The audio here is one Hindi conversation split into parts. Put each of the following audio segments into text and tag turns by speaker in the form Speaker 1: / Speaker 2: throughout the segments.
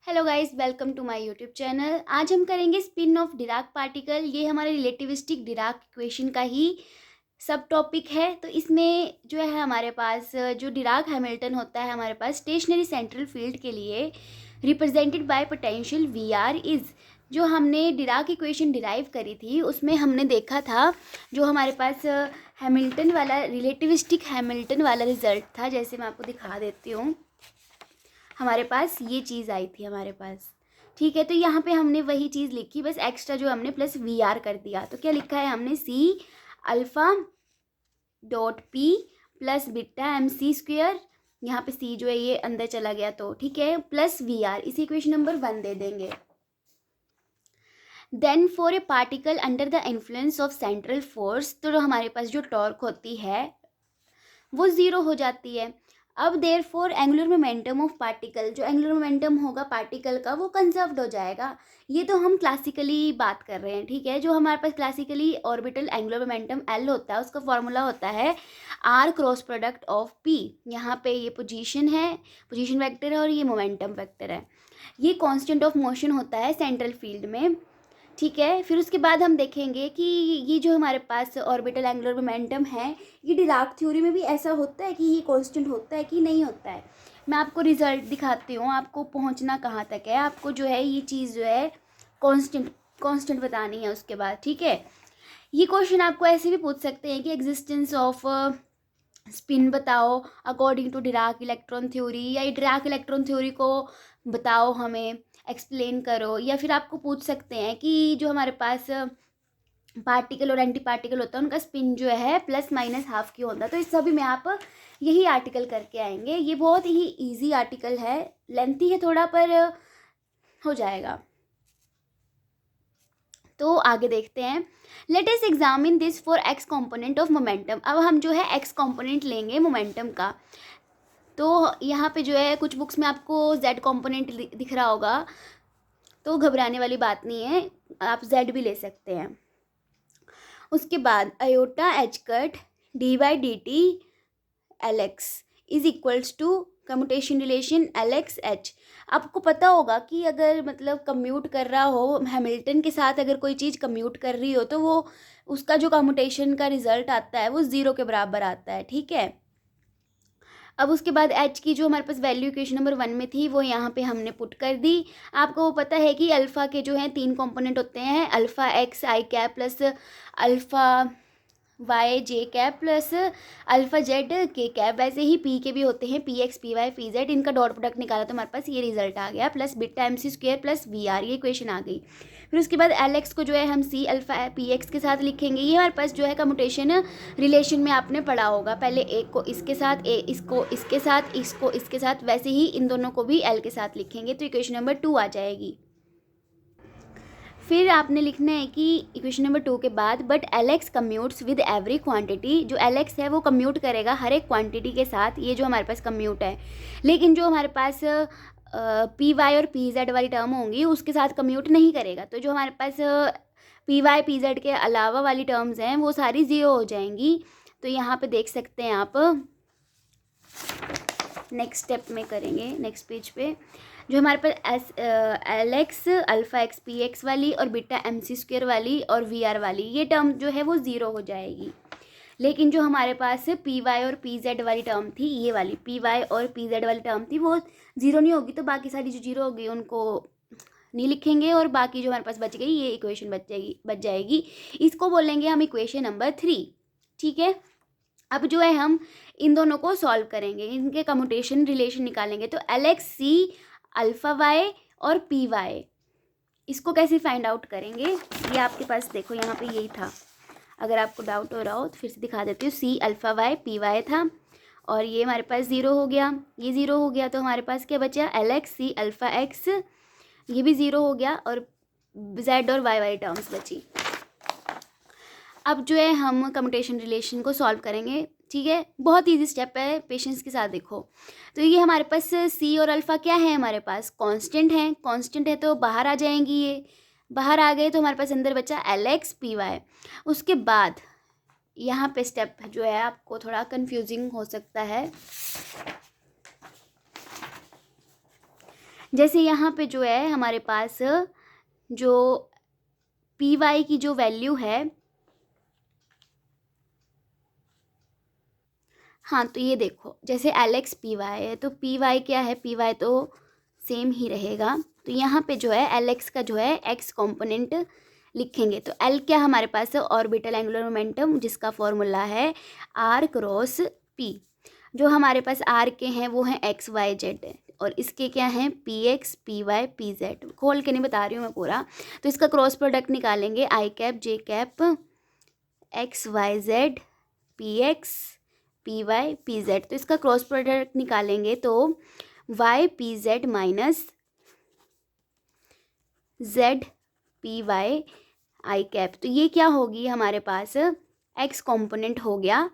Speaker 1: Hello guys, welcome to my YouTube channel. आज हम करेंगे स्पिन ऑफ डिराक पार्टिकल। ये हमारे रिलेटिविस्टिक डिराक इक्वेशन का ही सब टॉपिक है। तो इसमें जो है हमारे पास जो डिराक हैमिल्टन होता है हमारे पास स्टेशनरी सेंट्रल फील्ड के लिए represented by potential V R is. जो हमने डिराक इक्वेशन डिराइव करी थी उसमें हमने देखा था जो हमारे पास हैमिल्टन वाला रिलेटिविस्टिक हैमिल्टन वाला रिजल्ट था। जैसे मैं आपको दिखा देती हूँ, हमारे पास ये चीज़ आई थी हमारे पास। ठीक है, तो यहाँ पे हमने वही चीज़ लिखी, बस एक्स्ट्रा जो हमने प्लस वी आर कर दिया। तो क्या लिखा है हमने, C alpha dot P plus beta M C square. यहाँ पे सी जो है ये अंदर चला गया, तो ठीक है, प्लस वी आर, इसी इक्वेशन नंबर 1 दे देंगे। Then for a particle under the influence of central force, तो हमारे पास जो टॉर्क होती है वो ज़ीरो हो जाती है। अब there for angular momentum of particle, जो एंगुलर मोमेंटम होगा पार्टिकल का वो कंजर्व्ड हो जाएगा। ये तो हम क्लासिकली बात कर रहे हैं, ठीक है। जो हमारे पास classically orbital angular momentum L होता है उसका फॉर्मूला होता है R cross product of P. यहाँ पे ये पोजीशन है, पोजीशन वेक्टर है, और ये मोमेंटम वेक्टर है। ये कांस्टेंट ऑफ मोशन होता है सेंट्रल फील्ड में, ठीक है। फिर उसके बाद हम देखेंगे कि ये जो हमारे पास ऑर्बिटल एंगुलर मोमेंटम है ये डिराक थ्योरी में भी ऐसा होता है कि ये कांस्टेंट होता है कि नहीं होता है। मैं आपको रिजल्ट दिखाती हूँ, आपको पहुँचना कहाँ तक है। आपको जो है ये चीज़ जो है कांस्टेंट कांस्टेंट बतानी है उसके बाद, ठीक है। ये क्वेश्चन आपको ऐसे भी पूछ सकते हैं कि एग्जिस्टेंस ऑफ स्पिन बताओ according to Dirac electron theory, या डिराक इलेक्ट्रॉन थ्योरी को बताओ, हमें एक्सप्लेन करो। या फिर आपको पूछ सकते हैं कि जो हमारे पास पार्टिकल और एंटी पार्टिकल होता है उनका स्पिन जो है प्लस माइनस हाफ क्यों होता है। तो इस सभी में आप यही आर्टिकल करके आएंगे। ये बहुत ही इजी आर्टिकल है, लेंथी है थोड़ा, पर हो जाएगा। तो आगे देखते हैं। Let us examine this for x component of momentum. अब हम जो है एक्स कंपोनेंट लेंगे मोमेंटम का। तो यहाँ पे जो है कुछ बुक्स में आपको जेड कंपोनेंट दिख रहा होगा, तो घबराने वाली बात नहीं है, आप जेड भी ले सकते हैं। उसके बाद iota H cut D by D T L X is equals to commutation relation L X H. आपको पता होगा कि अगर मतलब कम्यूट कर रहा हो हैमिल्टन के साथ, अगर कोई चीज़ कम्यूट कर रही हो तो वो उसका जो कम्यूटेशन का रिजल्ट आता है वो ज़ीरो के बराबर आता है, ठीक है। अब उसके बाद एच की जो हमारे पास वैल्यू इक्वेशन नंबर 1 में थी वो यहाँ पे हमने पुट कर दी। आपको पता है कि अल्फ़ा के जो हैं 3 कंपोनेंट होते हैं, alpha X I cap plus alpha Y J cap plus alpha Z K cap. वैसे ही पी के भी होते हैं, P X P Y P Z. इनका डॉट प्रोडक्ट निकाला तो हमारे पास ये रिजल्ट आ गया, plus beta M C square plus V R, ये इक्वेशन आ गई। फिर उसके बाद एल एक्स को जो है हम सी अल्फ़ा पी एक्स के साथ लिखेंगे। ये हमारे पास जो है कम्यूटेशन रिलेशन में आपने पढ़ा होगा, पहले एक को इसके साथ, इसको इसके साथ, इसको इसके साथ, वैसे ही इन दोनों को भी एल के साथ लिखेंगे, तो इक्वेशन नंबर 2 आ जाएगी। फिर आपने लिखना है कि इक्वेशन नंबर 2 के बाद but L x commutes with every quantity. जो एल एक्स है वो कम्यूट करेगा हर एक क्वांटिटी के साथ, ये जो हमारे पास कम्यूट है। लेकिन जो हमारे पास पी वाई और पी जेड वाली टर्म होंगी उसके साथ कम्यूट नहीं करेगा। तो जो हमारे पास पी वाई पी जेड के अलावा वाली टर्म्स हैं वो सारी ज़ीरो हो जाएंगी। तो यहाँ पे देख सकते हैं आप, नेक्स्ट स्टेप में करेंगे, नेक्स्ट पेज पे जो हमारे पास S L X alpha X P X वाली और बीटा एम सी स्क्वेयर वाली और वी आर वाली, ये टर्म जो है वो ज़ीरो हो जाएगी। लेकिन जो हमारे पास पी वाई और पी जेड वाली टर्म थी, ये वाली पी वाई और पी जेड वाली टर्म थी, वो ज़ीरो नहीं होगी। तो बाकी सारी जो जीरो होगी उनको नहीं लिखेंगे, और बाकी जो हमारे पास बच गई ये इक्वेशन बच जाएगी। इसको बोलेंगे हम इक्वेशन नंबर 3, ठीक है। अब जो है हम इन दोनों को सॉल्व करेंगे, इनके कम्यूटेशन रिलेशन निकालेंगे। तो L X C alpha Y और पी वाई, इसको कैसे फाइंड आउट करेंगे, ये आपके पास देखो यहाँ पे यही था। अगर आपको डाउट हो रहा हो तो फिर से दिखा देती हूँ। C alpha Y P Y था, और ये हमारे पास ज़ीरो हो गया, ये ज़ीरो हो गया। तो हमारे पास क्या बचा, L X C alpha X, ये भी ज़ीरो हो गया, और जेड और वाई वाई टर्म्स बची। अब जो है हम कम्यूटेशन रिलेशन को सॉल्व करेंगे, ठीक है। बहुत इजी स्टेप है, पेशेंस के साथ देखो। तो ये हमारे पास सी और अल्फ़ा क्या है, हमारे पास कांस्टेंट है, कांस्टेंट है तो बाहर आ जाएंगी, ये बाहर आ गए। तो हमारे पास अंदर बचा एल एक्स पी वाई। उसके बाद यहाँ पे स्टेप जो है आपको थोड़ा कंफ्यूजिंग हो सकता है। जैसे यहाँ पे जो है हमारे पास जो पी वाई की जो वैल्यू है, हाँ तो ये देखो जैसे एल एक्स पी वाई है तो पी वाई क्या है, पी वाई तो सेम ही रहेगा। तो यहाँ पे जो है एल एक्स का जो है एक्स कॉम्पोनेंट लिखेंगे। तो एल क्या हमारे पास है, ऑर्बिटल एंगुलर मोमेंटम, जिसका फॉर्मूला है आर क्रॉस पी। जो हमारे पास आर के हैं वो हैं एक्स वाई जेड, और इसके क्या हैं P X P Y P Z. खोल के नहीं बता रही हूँ मैं पूरा। तो इसका क्रॉस प्रोडक्ट निकालेंगे, I cap J cap X Y Z P X P Y P Z. तो इसका क्रॉस प्रोडक्ट निकालेंगे तो Y P Z minus Z P Y I cap. तो ये क्या होगी हमारे पास, एक्स कॉम्पोनेंट हो गया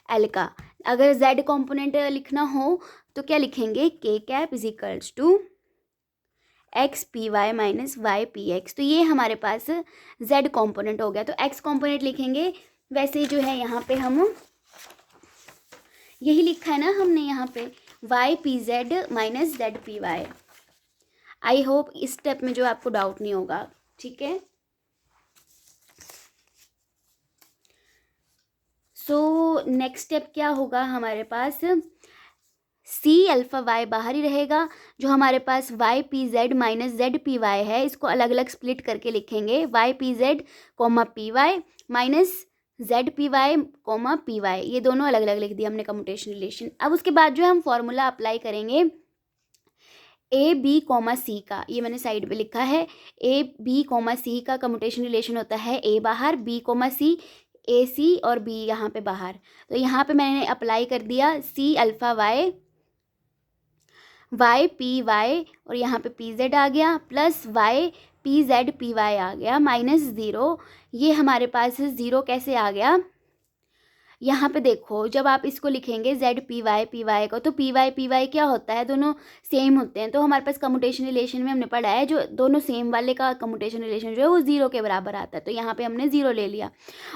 Speaker 1: एल का। अगर जेड कॉम्पोनेंट लिखना हो तो क्या लिखेंगे, K cap is equals to X P Y minus Y P X. तो ये हमारे पास जेड कॉम्पोनेंट हो गया। तो एक्स कॉम्पोनेंट लिखेंगे, वैसे जो है यहाँ पे हम यही लिखा है ना हमने यहाँ पे, Y P Z minus Z P Y. I hope इस स्टेप में जो आपको डाउट नहीं होगा, ठीक है। सो नेक्स्ट स्टेप क्या होगा हमारे पास, सी अल्फ़ा वाई बाहर ही रहेगा। जो हमारे पास Y P Z minus Z P Y है, इसको अलग अलग स्प्लिट करके लिखेंगे, Y P Z comma P Y minus Z P Y comma P Y. ये दोनों अलग अलग लिख दिया हमने कम्यूटेशन रिलेशन। अब उसके बाद जो है हम फॉर्मूला अप्लाई करेंगे ए बी कॉमा सी का, ये मैंने साइड पे लिखा है। ए बी कॉमा सी का कम्यूटेशन रिलेशन होता है ए बाहर, बी कॉमा सी, ए सी और बी यहाँ पे बाहर। तो यहाँ पे मैंने अप्लाई कर दिया C alpha Y Y P Y, और यहाँ पे पी जेड आ गया, plus Y P Z P Y आ गया, माइनस ज़ीरो। ये हमारे पास ज़ीरो कैसे आ गया, यहाँ पे देखो जब आप इसको लिखेंगे जेड पी वाई को, तो पी वाई क्या होता है, दोनों सेम होते हैं। तो हमारे पास कम्यूटेशन रिलेशन में हमने पढ़ा है जो दोनों सेम वाले का कम्यूटेशन रिलेशन जो है वो ज़ीरो के बराबर आता है। तो यहाँ पे हमने ज़ीरो ले लिया।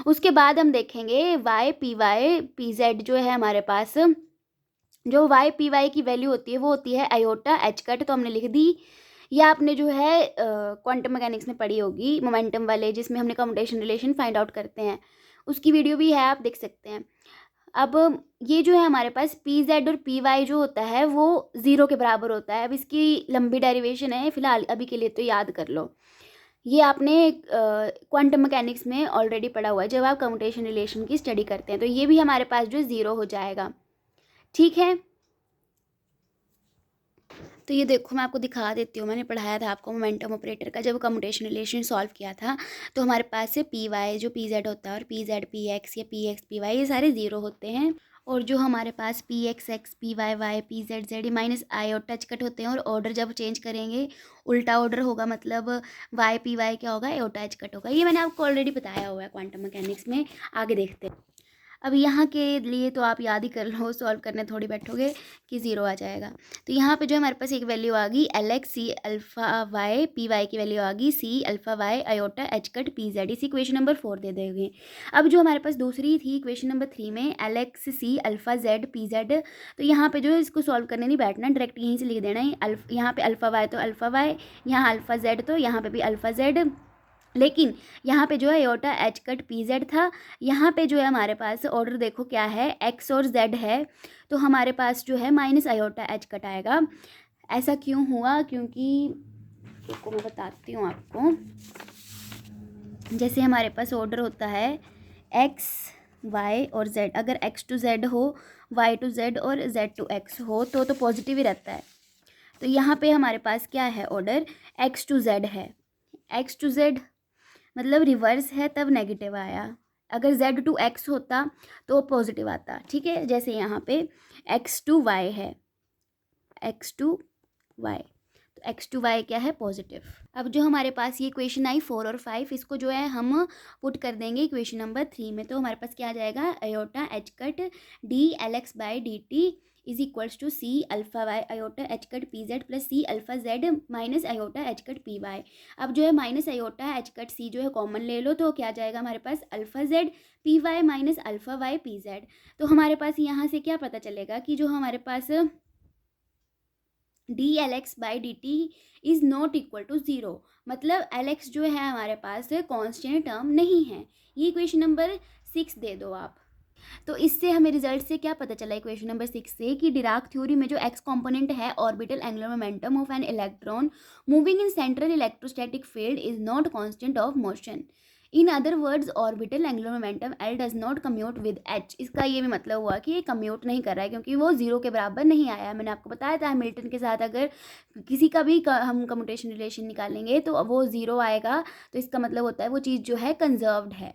Speaker 1: उसके बाद हम देखेंगे वाई पी जेड जो है हमारे पास, जो वाई पी वाई की वैल्यू होती है वो होती है आयोटा एच कट। तो हमने लिख दी। या आपने जो है क्वांटम मैकेनिक्स में पढ़ी होगी मोमेंटम वाले, जिसमें हमने कम्यूटेशन रिलेशन फाइंड आउट करते हैं, उसकी वीडियो भी है, आप देख सकते हैं। अब ये जो है हमारे पास पी जेड और पी वाई जो होता है वो ज़ीरो के बराबर होता है। अब इसकी लंबी डेरिवेशन है, फिलहाल अभी के लिए तो याद कर लो। ये आपने क्वांटम मैकेनिक्स में ऑलरेडी पढ़ा हुआ है जब आप कम्यूटेशन रिलेशन की स्टडी करते हैं। तो ये भी हमारे पास जो ज़ीरो हो जाएगा, ठीक है। तो ये देखो मैं आपको दिखा देती हूँ, मैंने पढ़ाया था आपको मोमेंटम ऑपरेटर का जब कम्यूटेशन रिलेशन सॉल्व किया था। तो हमारे पास से पी वाई जो पी जेड होता है और पी जेड पी एक्स या पी एक्स पी वाई ये सारे ज़ीरो होते हैं। और जो हमारे पास P X X P Y Y P Z Z minus I और टच कट होते हैं, और ऑर्डर जब चेंज करेंगे उल्टा ऑर्डर होगा, मतलब वाई पी वाई क्या होगा, एओटा एच कट होगा। ये मैंने आपको ऑलरेडी बताया हुआ है क्वांटम मैकेनिक्स में। आगे देखते हैं। अब यहाँ के लिए तो आप याद ही कर लो, सॉल्व करने थोड़ी बैठोगे कि ज़ीरो आ जाएगा। तो यहाँ पे जो हमारे पास एक वैल्यू आ गई L X C alpha Y P Y की वैल्यू आ गई C alpha Y iota H cut P Z. इसी इक्वेशन नंबर 4 दे देंगे। अब जो हमारे पास दूसरी थी इक्वेशन नंबर 3 में L X C alpha Z P Z, तो यहाँ पे जो है इसको सॉल्व करने नहीं बैठना, डायरेक्ट यहीं से लिख देना है। यहाँ पे अल्फ़ा वाई तो अल्फ़ा वाई, यहाँ अल्फ़ा जेड तो यहाँ पे भी अल्फ़ा जेड, लेकिन यहाँ पे जो है aorta H cut P Z था। यहाँ पे जो है हमारे पास ऑर्डर देखो क्या है, एक्स और जेड है, तो हमारे पास जो है माइनस आयोटा एच कट आएगा। ऐसा क्यों हुआ, क्योंकि इसको मैं बताती हूँ आपको। जैसे हमारे पास ऑर्डर होता है एक्स वाई और जेड, अगर एक्स टू जेड हो, वाई टू जेड और जेड टू एक्स हो तो पॉजिटिव ही रहता है। तो यहाँ पे हमारे पास क्या है, ऑर्डर एक्स टू जेड है। एक्स टू जेड मतलब रिवर्स है तब नेगेटिव आया, अगर z टू x होता तो पॉजिटिव आता, ठीक है। जैसे यहाँ पे x टू y है, x टू y, तो x टू y क्या है, पॉजिटिव। अब जो हमारे पास ये इक्वेशन आई 4 और 5, इसको जो है हम पुट कर देंगे इक्वेशन नंबर 3 में। तो हमारे पास क्या आ जाएगा, iota H cut D L X by D T is equals to C alpha Y iota H cut P Z plus C alpha Z minus iota H cut P Y. अब जो है minus iota H cut C जो है कॉमन ले लो, तो क्या आ जाएगा हमारे पास alpha Z P Y minus alpha Y P Z. तो हमारे पास यहाँ से क्या पता चलेगा कि जो हमारे पास D L X by D T is not equal to zero, मतलब एल एक्स जो है हमारे पास कॉन्स्टेंट टर्म नहीं है। ये इक्वेशन नंबर 6 दे दो आप। तो इससे हमें रिजल्ट से क्या पता चला इक्वेशन नंबर 6 से कि डिराक थ्योरी में जो एक्स कंपोनेंट है orbital angular momentum of an electron moving in central electrostatic field is not constant of motion. In other words orbital angular momentum L does not commute with H. इसका ये भी मतलब हुआ कि ये कम्यूट नहीं कर रहा है क्योंकि वो जीरो के बराबर नहीं आया। मैंने आपको बताया था हैमिल्टन के साथ अगर किसी का भी हम कम्यूटेशन रिलेशन निकालेंगे तो वो ज़ीरो आएगा, तो इसका मतलब होता है वो चीज़ जो है कंजर्व्ड है।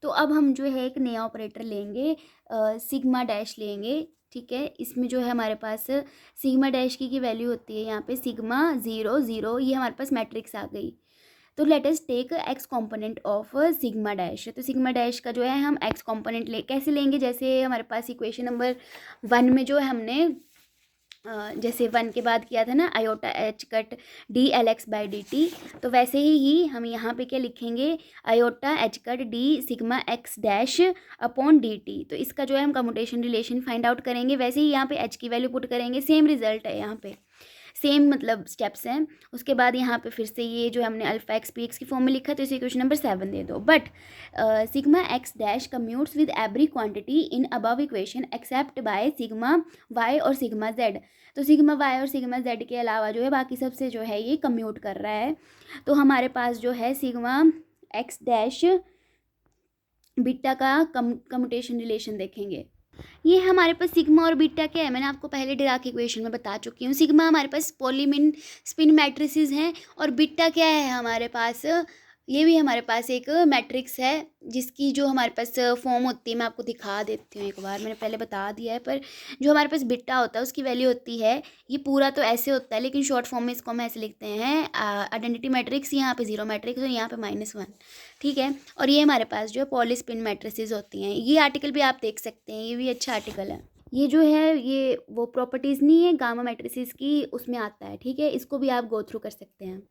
Speaker 1: तो अब हम जो है एक नया ऑपरेटर लेंगे, सिग्मा डैश लेंगे। ठीक है, इसमें जो है हमारे पास सिग्मा डैश की वैल्यू होती है यहाँ पे सिग्मा 0 0, ये हमारे पास मैट्रिक्स आ गई। तो let us take X component of sigma dash. तो सिग्मा डैश का जो है हम एक्स कंपोनेंट कैसे लेंगे, जैसे हमारे पास इक्वेशन नंबर 1 में जो है हमने जैसे 1 के बाद किया था ना iota H cut D L X by D T, तो वैसे ही हम यहाँ पे क्या लिखेंगे, iota H cut D sigma X dash upon D T. तो इसका जो है हम कम्यूटेशन रिलेशन फाइंड आउट करेंगे, वैसे ही यहाँ पे एच की वैल्यू पुट करेंगे, सेम रिजल्ट है यहाँ पे, सेम मतलब स्टेप्स हैं। उसके बाद यहाँ पे फिर से ये जो हमने अल्फा एक्स पी एक्स की फॉर्म में लिखा, तो इसे क्वेश्चन नंबर 7 दे दो। But sigma X dash commutes with every quantity in above equation except by sigma Y और सिग्मा जेड। तो सिग्मा वाई और सिग्मा जेड के अलावा जो है बाकी सबसे जो है ये कम्यूट कर रहा है। तो हमारे पास जो है सिग्मा एक्स डैश बीटा का कम्यूटेशन रिलेशन देखेंगे। ये हमारे पास सिग्मा और बीटा क्या है, मैंने आपको पहले डिराक इक्वेशन में बता चुकी हूँ। सिग्मा हमारे पास पॉलीमिन स्पिन मैट्रिसेस हैं, और बीटा क्या है हमारे पास, ये भी हमारे पास एक मैट्रिक्स है जिसकी जो हमारे पास फॉर्म होती है, मैं आपको दिखा देती हूँ एक बार, मैंने पहले बता दिया है। पर जो हमारे पास बीटा होता है उसकी वैल्यू होती है, ये पूरा तो ऐसे होता है लेकिन शॉर्ट फॉर्म में इसको हम ऐसे लिखते हैं आइडेंटिटी मैट्रिक्स, यहाँ पे 0 मैट्रिक्स और यहाँ पे -1। ठीक है, और ये हमारे पास जो है पॉली स्पिन मैट्रिसेस होती हैं। ये आर्टिकल भी आप देख सकते हैं, ये भी अच्छा आर्टिकल है। ये जो है ये वो प्रॉपर्टीज़ नहीं है गामा मैट्रिसेस की, उसमें आता है। ठीक है, इसको भी आप गो थ्रू कर सकते हैं।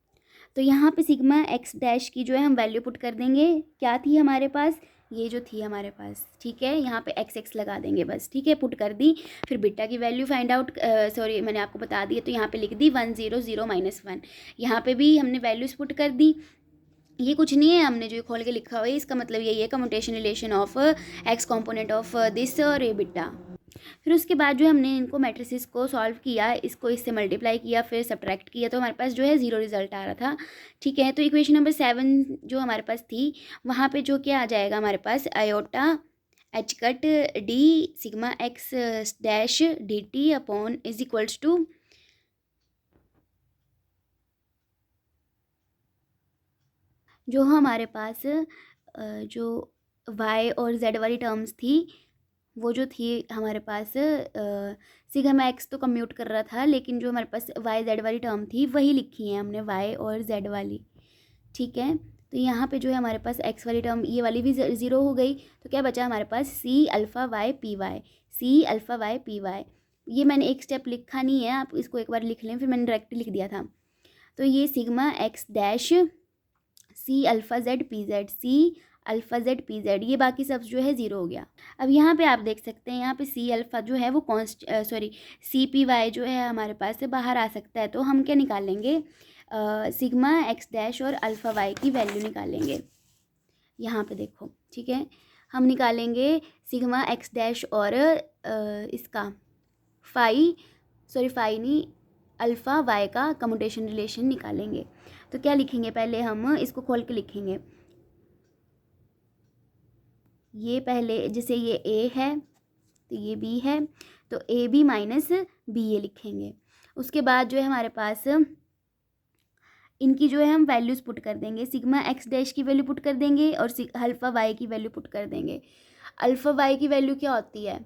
Speaker 1: तो यहाँ पे सिग्मा एक्स डैश की जो है हम वैल्यू पुट कर देंगे, क्या थी हमारे पास, ये जो थी हमारे पास। ठीक है, यहाँ पे एक्स एक्स लगा देंगे बस। ठीक है, पुट कर दी। फिर बीटा की वैल्यू फाइंड आउट, सॉरी मैंने आपको बता दी है, तो यहाँ पे लिख दी 1 0 0 -1। यहाँ पे भी हमने वैल्यूज़ पुट कर दी। ये कुछ नहीं है, हमने जो खोल के लिखा हुआ है इसका मतलब यही है, commutation relation of x component of this और ये बीटा। फिर उसके बाद जो हमने इनको मैट्रिसेस को सॉल्व किया, इसको इससे मल्टीप्लाई किया, फिर सब्ट्रैक्ट किया, तो हमारे पास जो है 0 रिजल्ट आ रहा था। ठीक है, तो इक्वेशन नंबर 7 जो हमारे पास थी, वहाँ पे जो क्या आ जाएगा हमारे पास, iota H cut D sigma X dash D T upon is equals to जो हमारे पास जो y और z वाली टर्म्स थी, वो जो थी हमारे पास सिग्मा एक्स तो कम्यूट कर रहा था, लेकिन जो हमारे पास वाई जेड वाली टर्म थी वही लिखी है हमने, वाई और जेड वाली। ठीक है, तो यहाँ पे जो है हमारे पास एक्स वाली टर्म ये वाली भी 0 हो गई, तो क्या बचा हमारे पास C alpha Y P Y, C alpha Y P Y. ये मैंने एक स्टेप लिखा नहीं है, आप इसको एक बार लिख लें, फिर मैंने डायरेक्ट लिख दिया था। तो ये sigma X dash C alpha Z P Z, C alpha Z P Z, ये बाकी सब जो है 0 हो गया। अब यहाँ पे आप देख सकते हैं, यहाँ पे सी अल्फ़ा जो है वो सी पी वाई जो है हमारे पास से बाहर आ सकता है, तो हम क्या निकालेंगे, सिग्मा एक्स डैश और अल्फ़ा वाई की वैल्यू निकालेंगे। यहाँ पे देखो, ठीक है, हम निकालेंगे सिग्मा एक्स डैश और इसका फाई नहीं, अल्फ़ा वाई का कम्यूटेशन रिलेशन निकालेंगे। तो क्या लिखेंगे, पहले हम इसको खोल के लिखेंगे। ये पहले जैसे ये ए है तो ये बी है, तो ए बी माइनस बी ए लिखेंगे। उसके बाद जो है हमारे पास इनकी जो है हम वैल्यूज़ पुट कर देंगे, सिग्मा एक्स डैश की वैल्यू पुट कर देंगे और अल्फ़ा वाई की वैल्यू पुट कर देंगे। अल्फ़ा वाई की वैल्यू क्या होती है,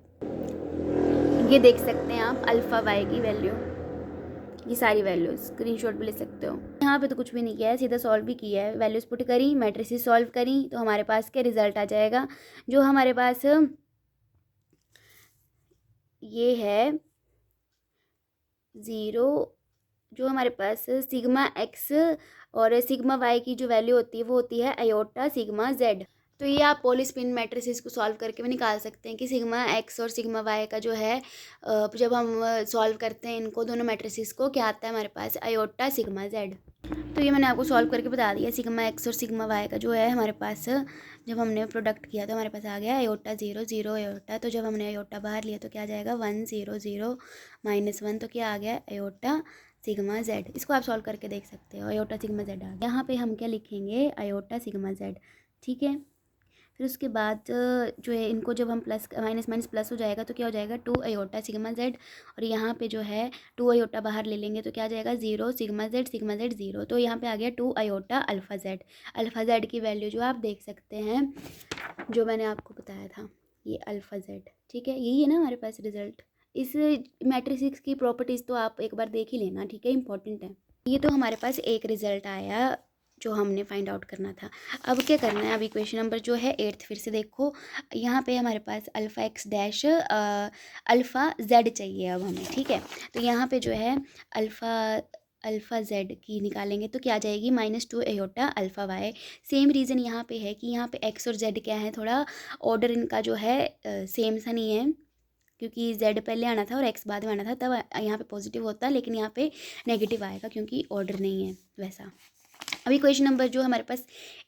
Speaker 1: ये देख सकते हैं आप, अल्फ़ा वाई की वैल्यू, ये सारी वैल्यूज़ स्क्रीनशॉट भी ले सकते हो। यहाँ पे तो कुछ भी नहीं किया है, सीधा सॉल्व भी किया है, वैल्यूज़ पुट करी, मैट्रिसेस सॉल्व करी, तो हमारे पास क्या रिजल्ट आ जाएगा, जो हमारे पास ये है 0, जो हमारे पास सिग्मा एक्स और सिग्मा वाई की जो वैल्यू होती है वो होती है आयोटा सिग्मा जेड। तो ये आप पोली स्पिन मैट्रिसेस को सॉल्व करके भी निकाल सकते हैं कि सिग्मा एक्स और सिग्मा वाई का जो है जब हम सॉल्व करते हैं इनको दोनों मैट्रिसेस को, क्या आता है हमारे पास अयोटा सिग्मा जेड। तो ये मैंने आपको सॉल्व करके बता दिया। सिग्मा एक्स और सिग्मा वाई का जो है हमारे पास जब हमने प्रोडक्ट किया तो हमारे पास आ गया अयोटा 0 0 अयोटा। तो जब हमने अयोटा बाहर लिया तो क्या आ जाएगा 1 0 0 -1, तो क्या आ गया अयोटा सिग्मा जेड। इसको आप सॉल्व करके देख सकते हो, अयोटा सिग्मा जेड आ गया। यहाँ पे हम क्या लिखेंगे अयोटा सिग्मा जेड, ठीक है। फिर उसके बाद जो है इनको जब हम प्लस माइनस माइनस प्लस हो जाएगा तो क्या हो जाएगा 2 अयोटा सिग्मा जेड, और यहाँ पे जो है 2 अयोटा बाहर ले लेंगे तो क्या आ जाएगा 0 सिग्मा जेड 0। तो यहाँ पे आ गया 2 iota alpha Z. Alpha Z की वैल्यू जो आप देख सकते हैं, जो मैंने आपको बताया था, ये अल्फ़ा जेड, ठीक है। यही है ना हमारे पास रिजल्ट। इस मैट्रिक्स की प्रॉपर्टीज़ तो आप एक बार देख ही लेना, ठीक है, इंपॉर्टेंट है। ये तो हमारे पास एक रिजल्ट आया जो हमने फाइंड आउट करना था। अब क्या करना है, अब इक्वेशन नंबर जो है 8th फिर से देखो। यहाँ पे हमारे पास alpha X dash alpha Z चाहिए अब हमें, ठीक है। तो यहाँ पे जो है अल्फ़ा जेड की निकालेंगे तो क्या आ जाएगी -2 iota alpha Y. Same reason यहाँ पे है कि यहाँ पे एक्स और जेड क्या है, थोड़ा ऑर्डर इनका जो है सेम सा नहीं है, क्योंकि जेड पहले आना था और एक्स बाद में आना था, तब यहाँ पे पॉजिटिव होता, लेकिन यहाँ पे नेगेटिव आएगा क्योंकि ऑर्डर नहीं है वैसा। अब इक्वेशन नंबर जो हमारे पास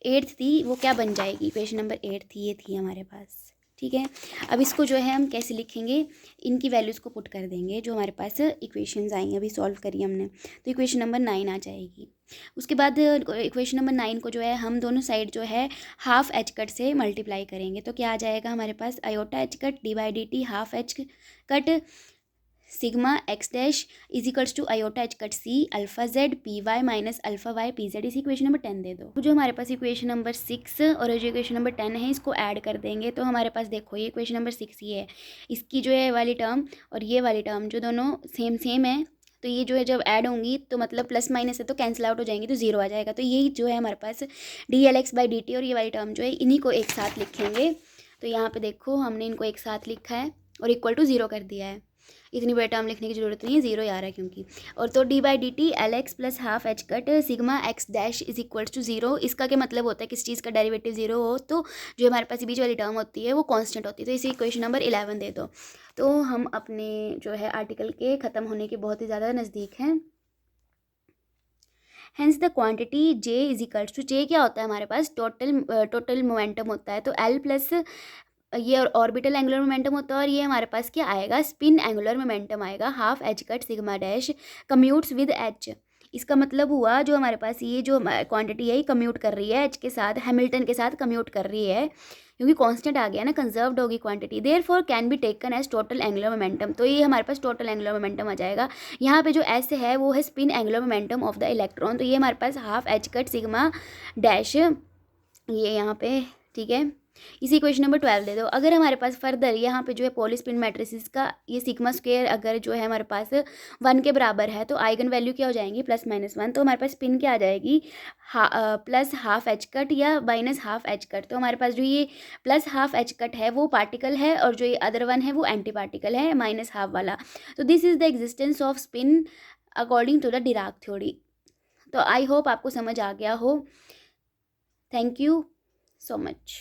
Speaker 1: 8th थी वो क्या बन जाएगी, इक्वेशन नंबर 8 थी, ये थी हमारे पास, ठीक है। अब इसको जो है हम कैसे लिखेंगे, इनकी वैल्यूज़ को पुट कर देंगे जो हमारे पास इक्वेशंस आई अभी सॉल्व करी हमने। तो इक्वेशन नंबर 9 आ जाएगी। उसके बाद इक्वेशन नंबर 9 को जो है हम दोनों साइड जो है हाफ एच कट से मल्टीप्लाई करेंगे तो क्या आ जाएगा हमारे पास iota H cut /dt half H cut sigma X dash is equals to iota H cut C alpha Z P Y minus alpha Y P Z. इसी इक्वेशन नंबर 10 दे दो। तो जो हमारे पास इक्वेशन नंबर 6 और जो इक्वेशन नंबर 10 है इसको ऐड कर देंगे तो हमारे पास देखो ये इक्वेशन नंबर 6 ये है, इसकी जो है वाली टर्म और ये वाली टर्म जो दोनों सेम है, तो ये जो है जब ऐड होंगी तो मतलब प्लस माइनस है तो कैंसिल आउट हो जाएंगी तो 0 आ जाएगा। तो यही जो है हमारे पास dlx/dt और ये वाली टर्म जो है इन्हीं को एक साथ लिखेंगे। तो यहाँ पे देखो हमने इनको एक साथ लिखा है और इक्वल टू 0 कर दिया है। इतनी बड़ी टर्म लिखने की जरूरत नहीं है, 0 आ रहा है क्योंकि। और तो d/dt lx plus half H cut sigma X dash is equals to 0। इसका क्या मतलब होता है, किस चीज़ का डेरिवेटिव 0 हो तो जो हमारे पास बीच वाली टर्म होती है वो कांस्टेंट होती है। तो इसी इक्वेशन नंबर 11 दे दो। तो हम अपने जो है आर्टिकल के ख़त्म होने के बहुत ही ज़्यादा नज़दीक हैं। Hence the quantity J is equals to, J क्या होता है हमारे पास टोटल मोमेंटम होता है, तो एल प्लस ये ऑर्बिटल एंगुलर मोमेंटम होता है और ये हमारे पास क्या आएगा स्पिन एंगुलर मोमेंटम आएगा half H cut sigma dash commutes with H. इसका मतलब हुआ जो हमारे पास ये जो क्वांटिटी है ये कम्यूट कर रही है एच के साथ, हैमिल्टन के साथ कम्यूट कर रही है क्योंकि कांस्टेंट आ गया ना, कंजर्व्ड होगी quantity, therefore can be taken as total angular momentum. तो ये हमारे पास टोटल एंगुलर मोमेंटम आ जाएगा। यहाँ पे जो एस है वो है spin angular momentum of the electron, तो ये हमारे पास half H cut sigma dash ये यहाँ पे, ठीक है। इसी इक्वेशन नंबर 12 दे दो। अगर हमारे पास फर्दर यहाँ पे जो है पॉली स्पिन मैट्रिसेस का ये सिग्मा स्क्वायर अगर जो है हमारे पास 1 के बराबर है तो आइगन वैल्यू क्या हो जाएंगी +-1। तो हमारे पास स्पिन क्या आ जाएगी प्लस हाफ एच कट या माइनस हाफ एच कट। तो हमारे पास जो ये प्लस हाफ एच कट है वो पार्टिकल है और जो ये अदर वन है वो एंटी पार्टिकल है माइनस हाफ वाला। तो this is the existence of spin according to the Dirac theory. तो आई होप आपको समझ आ गया हो। Thank you so much.